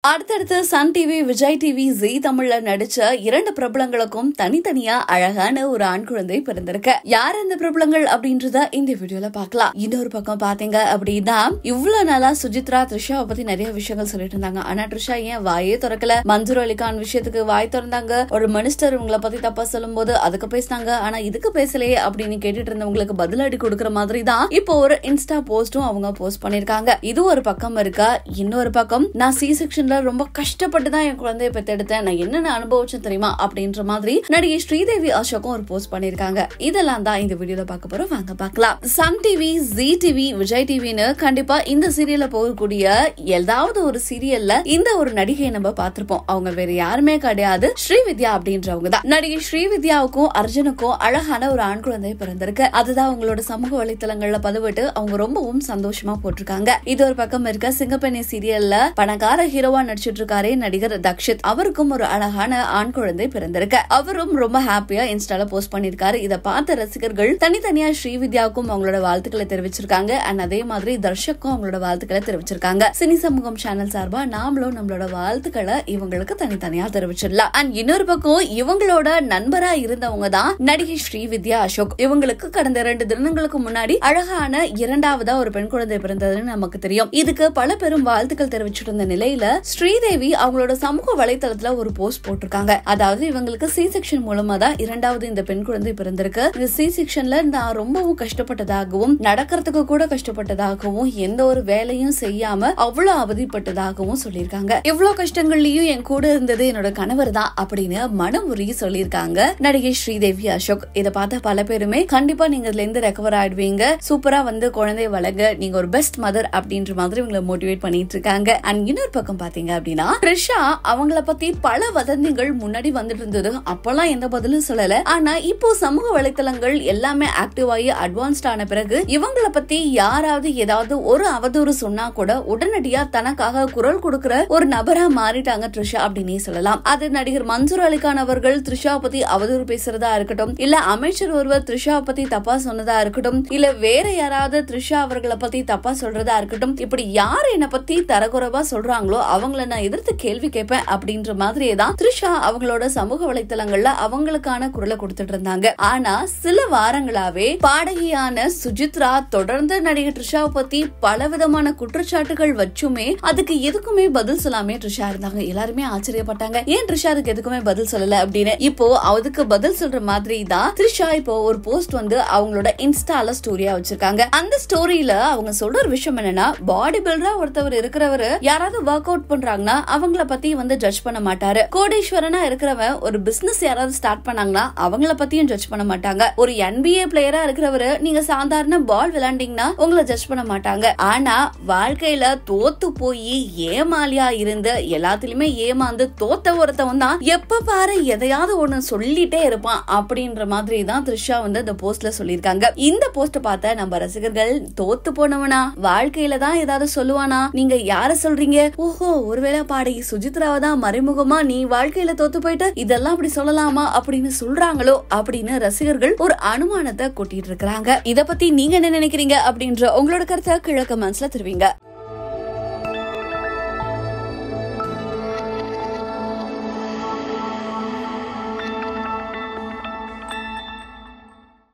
அடுத்தடுத்து Sun TV, Vijay TV, ஜீ தமிழ்ல நடிச்ச இரண்டு பிரபலங்களுக்கும் தனித்தனியா அழகான ஒரு ஆண் குழந்தை பிறந்திருக்கு. யார் இந்த பிரபலங்கள் அப்படின்றத இந்த வீடியோல பாக்கலாம். இன்னொரு பக்கம் பாத்தீங்க அப்படின்னா, இவ்வளவு நாளா சுஜித்ரா த்ரிஷாவை பத்தி நிறைய விஷயங்கள் சொல்லிட்டு இருந்தாங்க. ஆனா த்ரிஷா ஏன் வாயே திறக்கல? மன்சூர் அலிகான் விஷயத்துக்கு வாய் திறந்தாங்க. ஒரு மினிஸ்டர் இவங்களை பத்தி தப்பா சொல்லும் போது அதுக்கு பேசினாங்க. ஆனா இதுக்கு பேசலையே அப்படின்னு கேட்டுட்டு இருந்தவங்களுக்கு பதிலடி கொடுக்கற மாதிரி தான் இப்போ ஒரு இன்ஸ்டா போஸ்டும் அவங்க போஸ்ட் பண்ணிருக்காங்க. இது ஒரு பக்கம் இருக்கா. இன்னொரு பக்கம், நான் சி செக்ஷன் ரொம்ப கஷ்டப்பட்டு தான் என் குழந்தையை பெற்றெடுத்தேன், நான் என்னென்ன அனுபவிச்சேன் தெரியுமா அப்படின்ற மாதிரி நடிகை ஸ்ரீதேவி அசோக்கும் ஒரு போஸ்ட் பண்ணிருக்காங்க. இதெல்லாம் தான் இந்த வீடியோல பார்க்க போறோம். வாங்க பார்க்கலாம். சன் டிவி, ஜீ டிவி, விஜய் டிவின்னு கண்டிப்பா இந்த சீரியல்ல போகக்கூடிய ஏதாவது ஒரு சீரியல்ல இந்த ஒரு நடிகையை நம்ம பார்த்திருப்போம். அவங்க வேற யாருமே கிடையாது, ஸ்ரீவித்யா அப்படின்றவங்க தான். நடிகை ஸ்ரீவித்யாவுக்கும் அர்ஜுனுக்கும் அழகான ஒரு ஆண் குழந்தை பிறந்திருக்கு. அதுதான் அவங்களோட சமூக வலைத்தளங்கள்ல பதிவிட்டு அவங்க ரொம்பவும் சந்தோஷமா போட்டிருக்காங்க. இது ஒரு பக்கம் இருக்க. சிங்கப்பெண்ணை சீரியல்ல பணக்கார ஹீரோவா நடிச்சிட்டு இருக்காரு நடிகர் தக்ஷித். அவருக்கும் ஒரு அழகான ஆண் குழந்தை பிறந்திருக்கு. அவரும் ரொம்ப ஹாப்பியா இன்ஸ்டால போஸ்ட் பண்ணிருக்காரு. இத பார்த்த ரசிகர்கள் தனித்தனியா ஸ்ரீவித்யாவுக்கும் அவங்களோட வாழ்த்துக்களை தெரிவிச்சிருக்காங்க. அண்ட் அதே மாதிரி தர்ஷக்கும் அவங்களோட வாழ்த்துக்களை தெரிவிச்சிருக்காங்க. சினி சமூகம் சேனல் சார்பா நாமளும் நம்மளோட வாழ்த்துக்களை இவங்களுக்கு தனித்தனியா தெரிவிச்சிடலாம். அண்ட் இன்னொரு பக்கம், இவங்களோட நண்பரா இருந்தவங்க தான் நடிகை ஸ்ரீவித்யா அசோக். இவங்களுக்கு கடந்த 2 தினங்களுக்கு முன்னாடி அழகான இரண்டாவதா ஒரு பெண் குழந்தை பிறந்ததுன்னு நமக்கு தெரியும். இதுக்கு பல பேரும் வாழ்த்துக்கள் தெரிவிச்சிட்டு இருந்த நிலையில ஸ்ரீதேவி அவங்களோட சமூக வலைத்தளத்துல ஒரு போஸ்ட் போட்டிருக்காங்க. அதாவது இவங்களுக்கு சி செக்ஷன் மூலமா தான் இரண்டாவது இந்த பெண் குழந்தை பிறந்திருக்கு. இந்த சி செக்ஷன்ல நான் ரொம்பவும் கஷ்டப்பட்டதாகவும், நடக்கிறதுக்கு கூட கஷ்டப்பட்டதாகவும், எந்த ஒரு வேலையும் செய்யாம அவ்வளவு அவதிப்பட்டதாகவும் சொல்லியிருக்காங்க. இவ்வளவு கஷ்டங்கள்லயும் என் கூட இருந்தது என்னோட கணவர் தான் அப்படின்னு மனமுறி சொல்லியிருக்காங்க நடிகை ஸ்ரீதேவி அசோக். இதை பார்த்த பல பேருமே கண்டிப்பா நீங்க இதுல இருந்து ரெக்கவர் ஆயிடுவீங்க, சூப்பரா குழந்தைய வளங்க, நீங்க ஒரு பெஸ்ட் மதர் அப்படின்ற மாதிரி இவங்களை மோட்டிவேட் பண்ணிட்டு இருக்காங்க. அண்ட் இன்னொரு பக்கம் பாத்தீங்க அப்படின்னா, த்ரிஷா அவங்கள பத்தி பல வதந்திகள் முன்னாடி வந்துட்டு இருந்தது. அப்பெல்லாம் எந்த பதிலும் சொல்லல. ஆனா இப்போ சமூக வலைத்தளங்கள் எல்லாமே ஆக்டிவ் ஆகி அட்வான்ஸ்ட் ஆன பிறகு இவங்கள பத்தி யாராவது ஏதாவது ஒரு அவதூறு சொன்னா கூட உடனடியா தனக்காக குரல் கொடுக்கிற ஒரு நபரா மாறிட்டாங்க த்ரிஷா அப்படின்னே சொல்லலாம். அது நடிகர் மன்சூர் அலிகான் அவர்கள் த்ரிஷாவை பத்தி அவதூறு பேசுறதா இருக்கட்டும், இல்ல அமைச்சர் ஒருவர் த்ரிஷாவை பத்தி தப்பா சொன்னதா இருக்கட்டும், இல்ல வேற யாராவது த்ரிஷா அவர்களை பத்தி தப்பா சொல்றதா இருக்கட்டும், இப்படி யார் என்ன பத்தி தரக்குறைவா சொல்றாங்களோ அவங்கள நான் எதிர்த்து கேள்வி கேட்பேன் அப்படின்ற மாதிரியே தான் த்ரிஷா அவங்களோட சமூக வலைத்தளங்கள்ல அவங்களுக்கான குரலை கொடுத்துட்டு இருந்தாங்க. ஆனா சில வாரங்களாவே பாடகியான சுஜித்ரா தொடர்ந்து நடிகை த்ரிஷாவை பத்தி பலவிதமான குற்றச்சாட்டுகள் வச்சுமே அதுக்கு எதுக்குமே பதில் சொல்லாமே த்ரிஷா இருந்தாங்க. எல்லாருமே ஆச்சரியப்பட்டாங்க, ஏன் த்ரிஷா அதுக்கு எதுக்குமே பதில் சொல்லல அப்படின்னு. இப்போ அதுக்கு பதில் சொல்ற மாதிரி தான் த்ரிஷா இப்போ ஒரு போஸ்ட் அவங்களோட இன்ஸ்டால ஸ்டோரியா வச்சிருக்காங்க. அந்த ஸ்டோரியில அவங்க சொல்ற ஒரு விஷயம் என்னன்னா, பாடி பில்டரா ஒருத்தவர் இருக்கிறவரு யாராவது ஒர்க் அவுட் பண்றாங்கன்னா அவங்கள பத்தி ஜட்ஜ் பண்ண மாட்டாரு. கோடீஸ்வரனா இருக்கிறவன் ஒரு பிசினஸ் யாராவது ஸ்டார்ட் பண்ணாங்கன்னா அவங்கள பத்தியும் ஜட்ஜ் பண்ண மாட்டாங்க. ஒரு NBA பிளேயரா இருக்கிறவரு நீங்க சாதாரண பால் விளையாண்டீங்கன்னா உங்களை ஜட்ஜ் பண்ண மாட்டாங்க. ஆனா வாழ்க்கையில தோத்து போய் ஏமாலியா இருந்து எல்லாத்திலுமே ஏமாந்து தோத்த ஒருத்தவன் தான் எப்ப பாரு எதையாவது ஒண்ணு சொல்லிட்டே இருப்பான் அப்படின்ற மாதிரி தான் த்ரிஷா இந்த போஸ்ட்ல சொல்லிருக்காங்க. இந்த போஸ்ட் பார்த்த நம்ம ரசிகர்கள், தோத்து போனவனா வாழ்க்கையில தான் ஏதாவது சொல்லுவானா, நீங்க யார சொல்றீங்க, ஓஹோ ஒருவேளை பாடகி சுஜித்ராவை தான் மறைமுகமா நீ வாழ்க்கையில தோத்து போயிட்டு இதெல்லாம் அப்படி சொல்லலாமா அப்படின்னு சொல்றாங்களோ அப்படின்னு ரசிகர்கள் ஒரு அனுமானத்தை கொட்டிட்டு இருக்காங்க. இத பத்தி நீங்க என்ன நினைக்கிறீங்க அப்படின்ற உங்களோட கருத்தை கீழே கமெண்ட்ஸ்ல தெரிவிங்க.